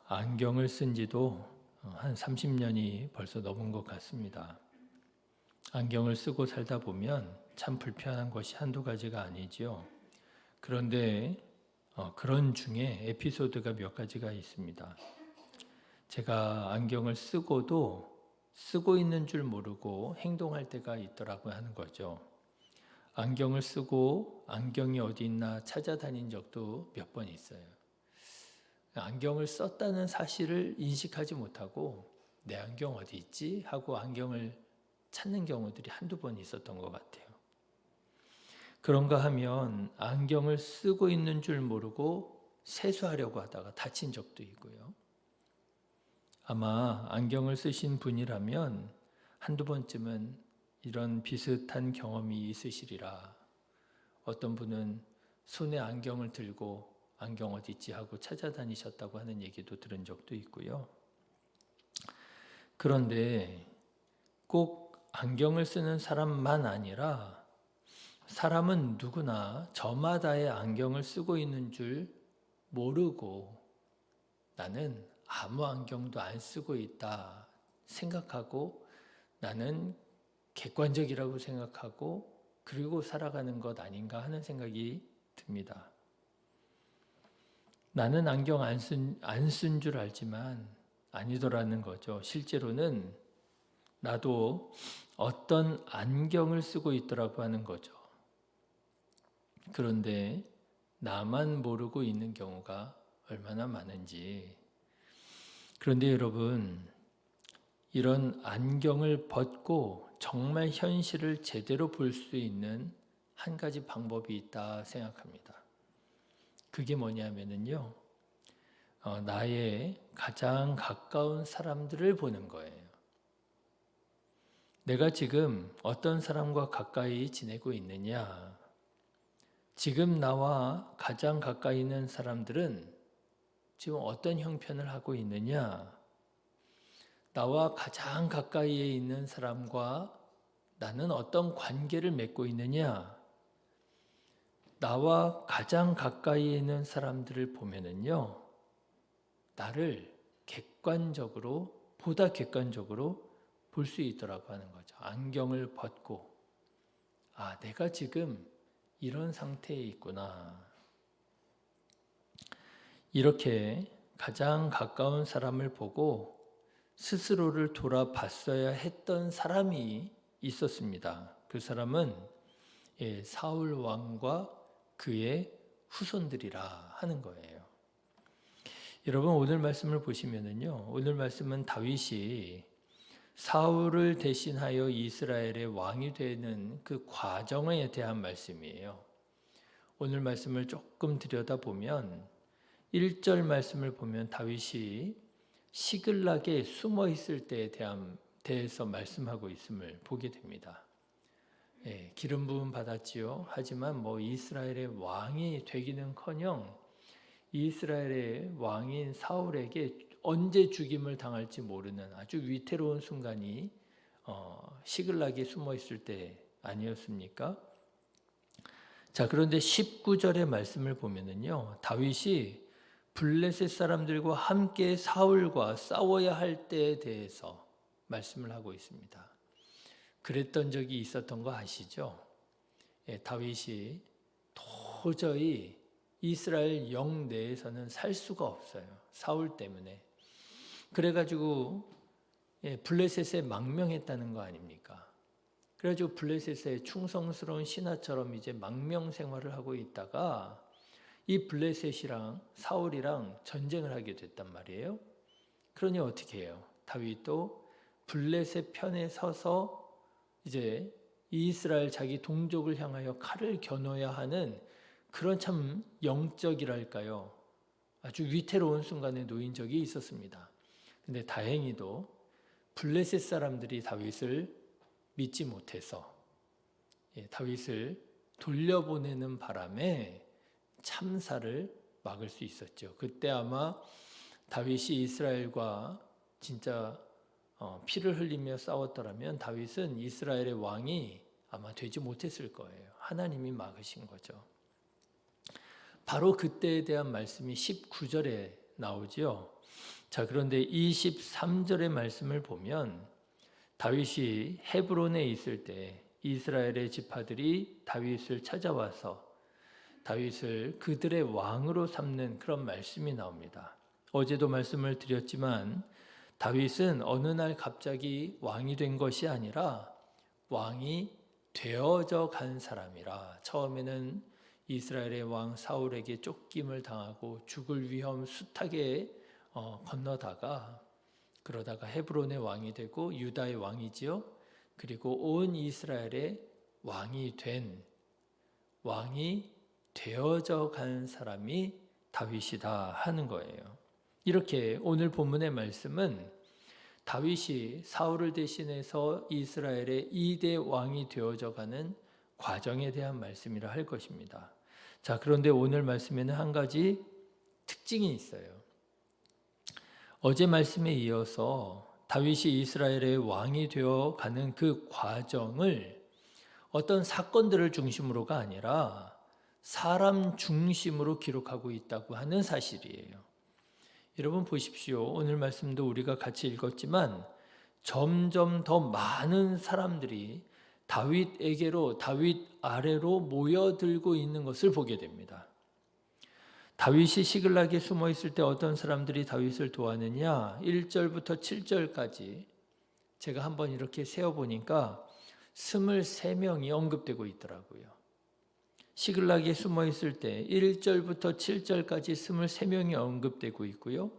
안경을 쓴 지도 한 30년이 벌써 넘은 것 같습니다. 안경을 쓰고 살다 보면 참 불편한 것이 한두 가지가 아니지요. 그런데 그런 중에 에피소드가 몇 가지가 있습니다. 제가 안경을 쓰고도 쓰고 있는 줄 모르고 행동할 때가 있더라고 하는 거죠. 안경을 쓰고 안경이 어디 있나 찾아다닌 적도 몇 번 있어요. 안경을 썼다는 사실을 인식하지 못하고 내 안경 어디 있지? 하고 안경을 찾는 경우들이 한두 번 있었던 것 같아요. 그런가 하면 안경을 쓰고 있는 줄 모르고 세수하려고 하다가 다친 적도 있고요. 아마 안경을 쓰신 분이라면 한두 번쯤은 이런 비슷한 경험이 있으시리라. 어떤 분은 손에 안경을 들고 안경 어디 있지 하고 찾아다니셨다고 하는 얘기도 들은 적도 있고요. 그런데 꼭 안경을 쓰는 사람만 아니라 사람은 누구나 저마다의 안경을 쓰고 있는 줄 모르고 나는 아무 안경도 안 쓰고 있다 생각하고 나는 객관적이라고 생각하고 그리고 살아가는 것 아닌가 하는 생각이 듭니다. 나는 안경 안 쓴 줄 알지만 아니더라는 거죠. 실제로는 나도 어떤 안경을 쓰고 있더라고 하는 거죠. 그런데 나만 모르고 있는 경우가 얼마나 많은지. 그런데 여러분, 이런 안경을 벗고 정말 현실을 제대로 볼 수 있는 한 가지 방법이 있다 생각합니다. 그게 뭐냐면요. 나의 가장 가까운 사람들을 보는 거예요. 내가 지금 어떤 사람과 가까이 지내고 있느냐? 지금 나와 가장 가까이 있는 사람들은 지금 어떤 형편을 하고 있느냐? 나와 가장 가까이에 있는 사람과 나는 어떤 관계를 맺고 있느냐? 나와 가장 가까이에 있는 사람들을 보면은요, 나를 보다 객관적으로 볼 수 있더라고 하는 거죠. 안경을 벗고, 내가 지금 이런 상태에 있구나. 이렇게 가장 가까운 사람을 보고 스스로를 돌아봤어야 했던 사람이 있었습니다. 그 사람은 사울 왕과 그의 후손들이라 하는 거예요. 여러분 오늘 말씀을 보시면은요. 오늘 말씀은 다윗이 사울을 대신하여 이스라엘의 왕이 되는 그 과정에 대한 말씀이에요. 오늘 말씀을 조금 들여다보면 1절 말씀을 보면 다윗이 시글락에 숨어 있을 때에 대해서 말씀하고 있음을 보게 됩니다. 기름 부음 받았지요. 하지만 이스라엘의 왕이 되기는커녕 이스라엘의 왕인 사울에게 언제 죽임을 당할지 모르는 아주 위태로운 순간이 시글락에 숨어 있을 때 아니었습니까? 자, 그런데 19절의 말씀을 보면은요, 다윗이 블레셋 사람들과 함께 사울과 싸워야 할 때에 대해서 말씀을 하고 있습니다. 그랬던 적이 있었던 거 아시죠? 다윗이 도저히 이스라엘 영 내에서는 살 수가 없어요. 사울 때문에. 그래가지고 블레셋에 망명했다는 거 아닙니까? 그래가지고 블레셋의 충성스러운 신하처럼 이제 망명 생활을 하고 있다가 이 블레셋이랑 사울이랑 전쟁을 하게 됐단 말이에요. 그러니 어떻게 해요? 다윗도 블레셋 편에 서서 이제 이스라엘 자기 동족을 향하여 칼을 겨눠야 하는 그런 참 영적이랄까요? 아주 위태로운 순간에 놓인 적이 있었습니다. 근데 다행히도 블레셋 사람들이 다윗을 믿지 못해서 다윗을 돌려보내는 바람에 참사를 막을 수 있었죠. 그때 아마 다윗이 이스라엘과 진짜 피를 흘리며 싸웠더라면 다윗은 이스라엘의 왕이 아마 되지 못했을 거예요. 하나님이 막으신 거죠. 바로 그때에 대한 말씀이 19절에 나오지요. 자, 그런데 23절의 말씀을 보면 다윗이 헤브론에 있을 때 이스라엘의 지파들이 다윗을 찾아와서 다윗을 그들의 왕으로 삼는 그런 말씀이 나옵니다. 어제도 말씀을 드렸지만 다윗은 어느 날 갑자기 왕이 된 것이 아니라 왕이 되어져 간 사람이라. 처음에는 이스라엘의 왕 사울에게 쫓김을 당하고 죽을 위험 숱하게 건너다가 그러다가 헤브론의 왕이 되고 유다의 왕이지요. 그리고 온 이스라엘의 왕이 되어져 간 사람이 다윗이다 하는 거예요. 이렇게 오늘 본문의 말씀은 다윗이 사울을 대신해서 이스라엘의 2대 왕이 되어져 가는 과정에 대한 말씀이라 할 것입니다. 자, 그런데 오늘 말씀에는 한 가지 특징이 있어요. 어제 말씀에 이어서 다윗이 이스라엘의 왕이 되어 가는 그 과정을 어떤 사건들을 중심으로가 아니라 사람 중심으로 기록하고 있다고 하는 사실이에요. 여러분 보십시오. 오늘 말씀도 우리가 같이 읽었지만 점점 더 많은 사람들이 다윗에게로, 다윗 아래로 모여들고 있는 것을 보게 됩니다. 다윗이 시글락에 숨어 있을 때 어떤 사람들이 다윗을 도왔느냐? 1절부터 7절까지 제가 한번 이렇게 세어보니까 23명이 언급되고 있더라고요. 시글락에 숨어 있을 때 1절부터 7절까지 23명이 언급되고 있고요.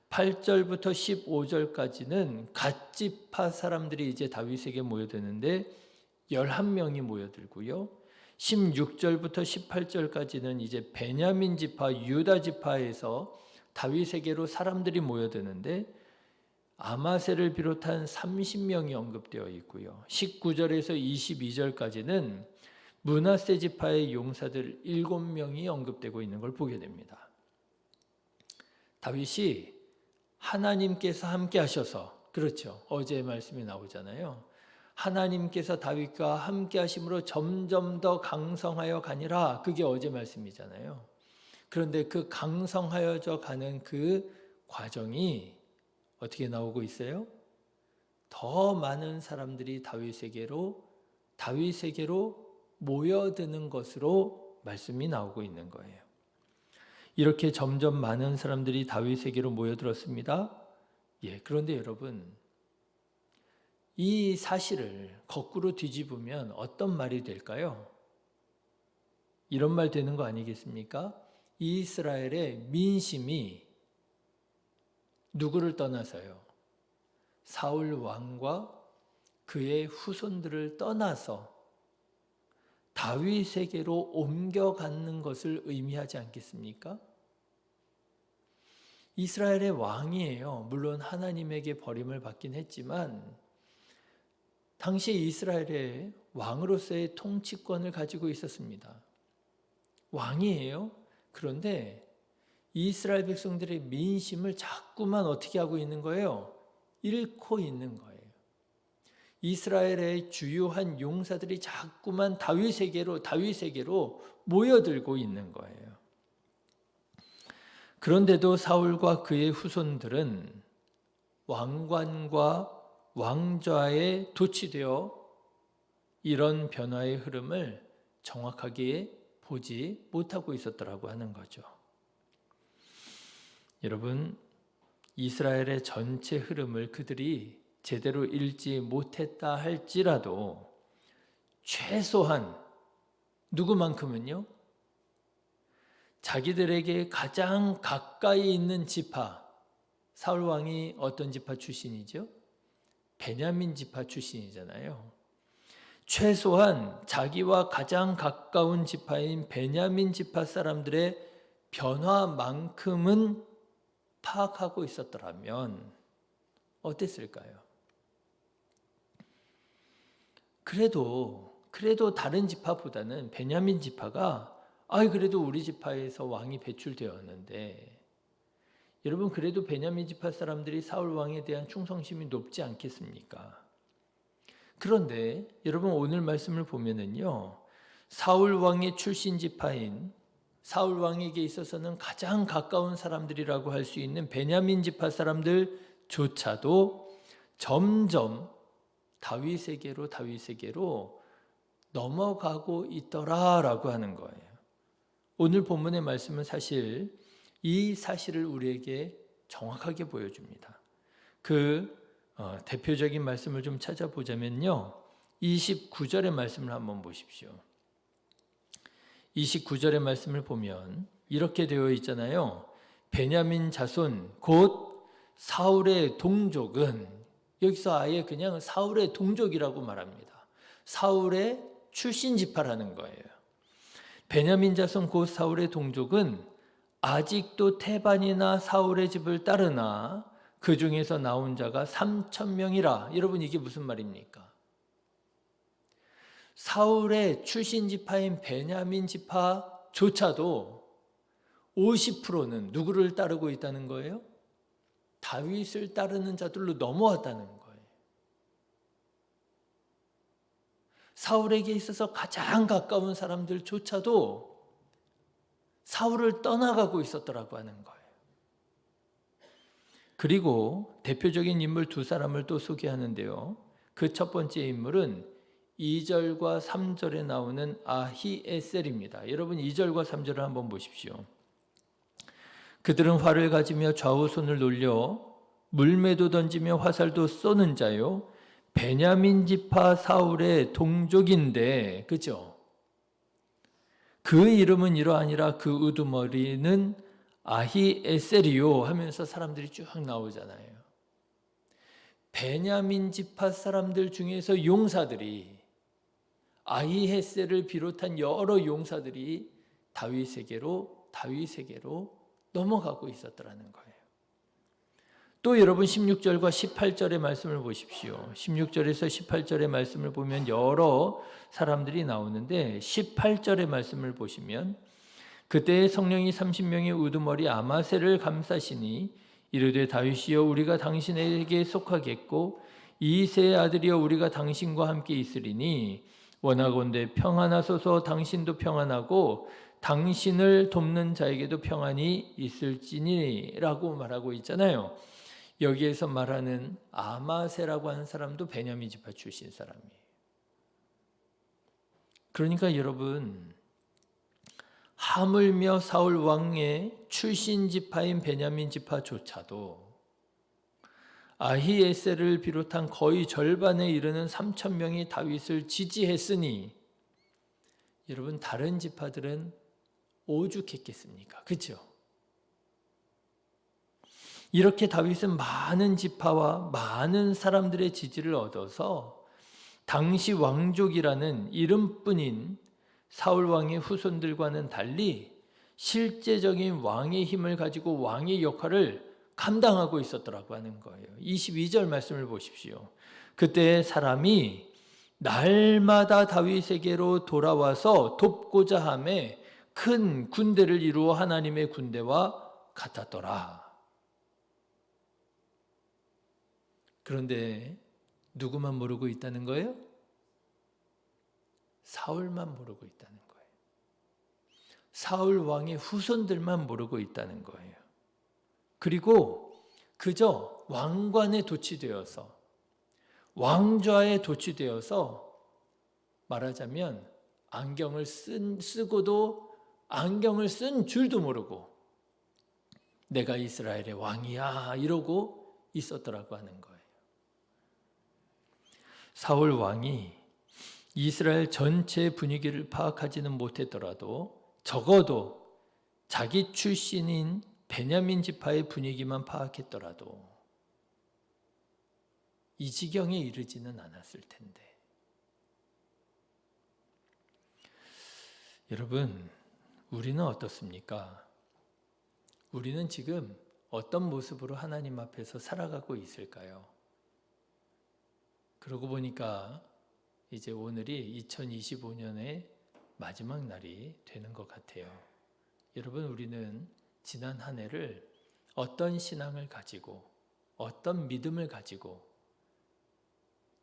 8절부터 15절까지는 갓지파 사람들이 이제 다윗에게 모여드는데 11명이 모여들고요. 16절부터 18절까지는 이제 베냐민 지파, 유다 지파에서 다윗에게로 사람들이 모여드는데 아마세를 비롯한 30명이 언급되어 있고요. 19절에서 22절까지는 므낫세 지파의 용사들 7명이 언급되고 있는 걸 보게 됩니다. 다윗이 하나님께서 함께 하셔서, 그렇죠. 어제의 말씀이 나오잖아요. 하나님께서 다윗과 함께 하심으로 점점 더 강성하여 가니라. 그게 어제 말씀이잖아요. 그런데 그 강성하여져 가는 그 과정이 어떻게 나오고 있어요? 더 많은 사람들이 다윗에게로 모여드는 것으로 말씀이 나오고 있는 거예요. 이렇게 점점 많은 사람들이 다윗에게로 모여들었습니다. 그런데 여러분, 이 사실을 거꾸로 뒤집으면 어떤 말이 될까요? 이런 말 되는 거 아니겠습니까? 이스라엘의 민심이 누구를 떠나서요? 사울 왕과 그의 후손들을 떠나서 다윗에게로 옮겨가는 것을 의미하지 않겠습니까? 이스라엘의 왕이에요. 물론 하나님에게 버림을 받긴 했지만 당시 이스라엘의 왕으로서의 통치권을 가지고 있었습니다. 왕이에요. 그런데 이스라엘 백성들의 민심을 자꾸만 어떻게 하고 있는 거예요? 잃고 있는 거예요. 이스라엘의 주요한 용사들이 자꾸만 다윗에게로 모여들고 있는 거예요. 그런데도 사울과 그의 후손들은 왕관과 왕좌에 도취되어 이런 변화의 흐름을 정확하게 보지 못하고 있었더라고 하는 거죠. 여러분, 이스라엘의 전체 흐름을 그들이 제대로 읽지 못했다 할지라도 최소한 누구만큼은요? 자기들에게 가장 가까이 있는 지파, 사울 왕이 어떤 지파 출신이죠? 베냐민 지파 출신이잖아요. 최소한 자기와 가장 가까운 지파인 베냐민 지파 사람들의 변화만큼은 파악하고 있었더라면 어땠을까요? 그래도 다른 지파보다는 베냐민 지파가 그래도 우리 지파에서 왕이 배출되었는데, 여러분 그래도 베냐민 지파 사람들이 사울 왕에 대한 충성심이 높지 않겠습니까? 그런데 여러분 오늘 말씀을 보면은요, 사울 왕의 출신 지파인 사울 왕에게 있어서는 가장 가까운 사람들이라고 할 수 있는 베냐민 지파 사람들조차도 점점 다윗에게로 넘어가고 있더라라고 하는 거예요. 오늘 본문의 말씀은 사실 이 사실을 우리에게 정확하게 보여줍니다. 대표적인 말씀을 좀 찾아보자면요. 29절의 말씀을 한번 보십시오. 29절의 말씀을 보면 이렇게 되어 있잖아요. 베냐민 자손 곧 사울의 동족은, 여기서 아예 그냥 사울의 동족이라고 말합니다. 사울의 출신 지파라는 거예요. 베냐민 자손 곧 사울의 동족은 아직도 태반이나 사울의 집을 따르나 그 중에서 나온 자가 3,000명이라. 여러분, 이게 무슨 말입니까? 사울의 출신 지파인 베냐민 지파조차도 50%는 누구를 따르고 있다는 거예요? 다윗을 따르는 자들로 넘어왔다는 거예요. 사울에게 있어서 가장 가까운 사람들조차도 사울을 떠나가고 있었더라고 하는 거예요. 그리고 대표적인 인물 두 사람을 또 소개하는데요. 그 첫 번째 인물은 2절과 3절에 나오는 아히에셀입니다. 여러분 2절과 3절을 한번 보십시오. 그들은 활을 가지며 좌우 손을 놀려 물매도 던지며 화살도 쏘는 자요. 베냐민 지파 사울의 동족인데, 그죠? 그 이름은 이러하니라. 그 우두머리는 아히에셀이요 하면서 사람들이 쭉 나오잖아요. 베냐민 지파 사람들 중에서 용사들이, 아히에셀을 비롯한 여러 용사들이 다윗에게로 넘어가고 있었더라는 거예요. 또 여러분 16절과 18절의 말씀을 보십시오. 16절에서 18절의 말씀을 보면 여러 사람들이 나오는데 18절의 말씀을 보시면 그때 성령이 30명의 우두머리 아마셀을 감싸시니 이르되 다윗이여 우리가 당신에게 속하겠고 이새의 아들이여 우리가 당신과 함께 있으리니 원하건대 평안하소서. 당신도 평안하고 당신을 돕는 자에게도 평안이 있을지니라고 말하고 있잖아요. 여기에서 말하는 아마세라고 하는 사람도 베냐민 지파 출신 사람이에요. 그러니까 여러분, 하물며 사울 왕의 출신 지파인 베냐민 지파조차도 아히에셀을 비롯한 거의 절반에 이르는 3,000명이 다윗을 지지했으니 여러분, 다른 지파들은 오죽했겠습니까? 그렇죠? 이렇게 다윗은 많은 지파와 많은 사람들의 지지를 얻어서 당시 왕족이라는 이름뿐인 사울 왕의 후손들과는 달리 실제적인 왕의 힘을 가지고 왕의 역할을 감당하고 있었더라고 하는 거예요. 22절 말씀을 보십시오. 그때 사람이 날마다 다윗에게로 돌아와서 돕고자 하매 큰 군대를 이루어 하나님의 군대와 같았더라. 그런데 누구만 모르고 있다는 거예요? 사울만 모르고 있다는 거예요. 사울 왕의 후손들만 모르고 있다는 거예요. 그리고 그저 왕관에 도취되어서, 왕좌에 도취되어서 말하자면 안경을 쓰고도 안경을 쓴 줄도 모르고 내가 이스라엘의 왕이야 이러고 있었더라고 하는 거예요. 사울 왕이 이스라엘 전체 분위기를 파악하지는 못했더라도 적어도 자기 출신인 베냐민 지파의 분위기만 파악했더라도 이 지경에 이르지는 않았을 텐데. 여러분, 우리는 어떻습니까? 우리는 지금 어떤 모습으로 하나님 앞에서 살아가고 있을까요? 그러고 보니까 이제 오늘이 2025년의 마지막 날이 되는 것 같아요. 여러분, 우리는 지난 한 해를 어떤 신앙을 가지고, 어떤 믿음을 가지고,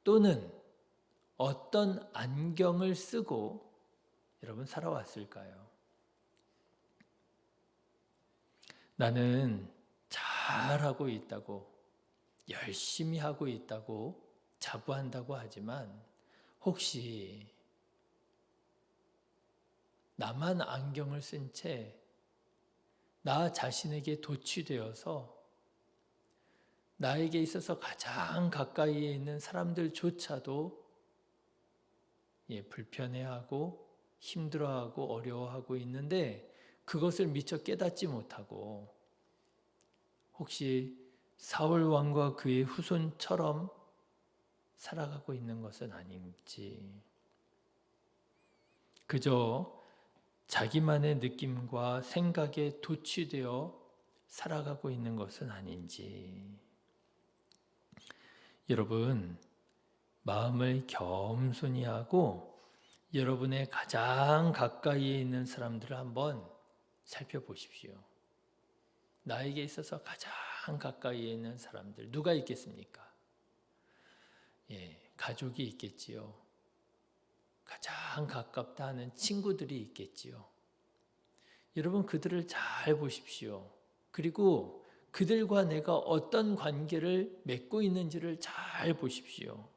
또는 어떤 안경을 쓰고 여러분 살아왔을까요? 나는 잘하고 있다고, 열심히 하고 있다고 자부한다고 하지만 혹시 나만 안경을 쓴 채 나 자신에게 도취되어서 나에게 있어서 가장 가까이에 있는 사람들조차도 불편해하고 힘들어하고 어려워하고 있는데 그것을 미처 깨닫지 못하고 혹시 사울 왕과 그의 후손처럼 살아가고 있는 것은 아닌지, 그저 자기만의 느낌과 생각에 도취되어 살아가고 있는 것은 아닌지. 여러분, 마음을 겸손히 하고 여러분의 가장 가까이에 있는 사람들을 한번 살펴보십시오. 나에게 있어서 가장 가까이에 있는 사람들 누가 있겠습니까? 가족이 있겠지요. 가장 가깝다 하는 친구들이 있겠지요. 여러분, 그들을 잘 보십시오. 그리고 그들과 내가 어떤 관계를 맺고 있는지를 잘 보십시오.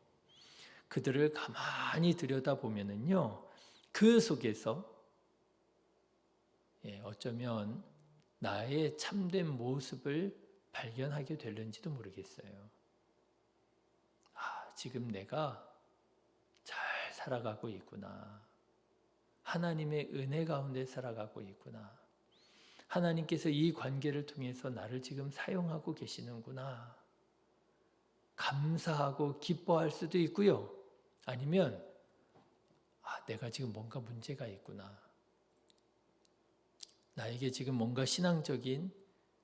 그들을 가만히 들여다보면은요, 그 속에서 어쩌면 나의 참된 모습을 발견하게 될는지도 모르겠어요. 지금 내가 잘 살아가고 있구나. 하나님의 은혜 가운데 살아가고 있구나. 하나님께서 이 관계를 통해서 나를 지금 사용하고 계시는구나. 감사하고 기뻐할 수도 있고요. 아니면 내가 지금 뭔가 문제가 있구나. 나에게 지금 뭔가 신앙적인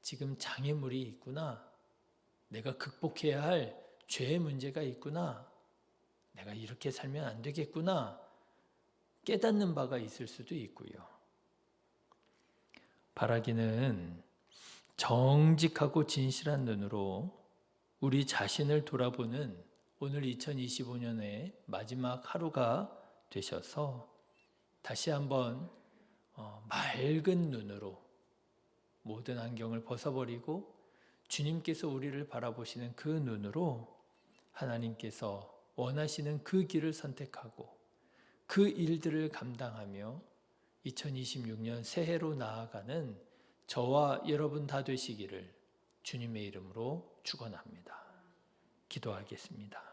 지금 장애물이 있구나. 내가 극복해야 할 죄의 문제가 있구나. 내가 이렇게 살면 안 되겠구나. 깨닫는 바가 있을 수도 있고요. 바라기는 정직하고 진실한 눈으로 우리 자신을 돌아보는 오늘 2025년의 마지막 하루가 되셔서 다시 한번 맑은 눈으로 모든 안경을 벗어버리고 주님께서 우리를 바라보시는 그 눈으로 하나님께서 원하시는 그 길을 선택하고 그 일들을 감당하며 2026년 새해로 나아가는 저와 여러분 다 되시기를 주님의 이름으로 축원합니다. 기도하겠습니다.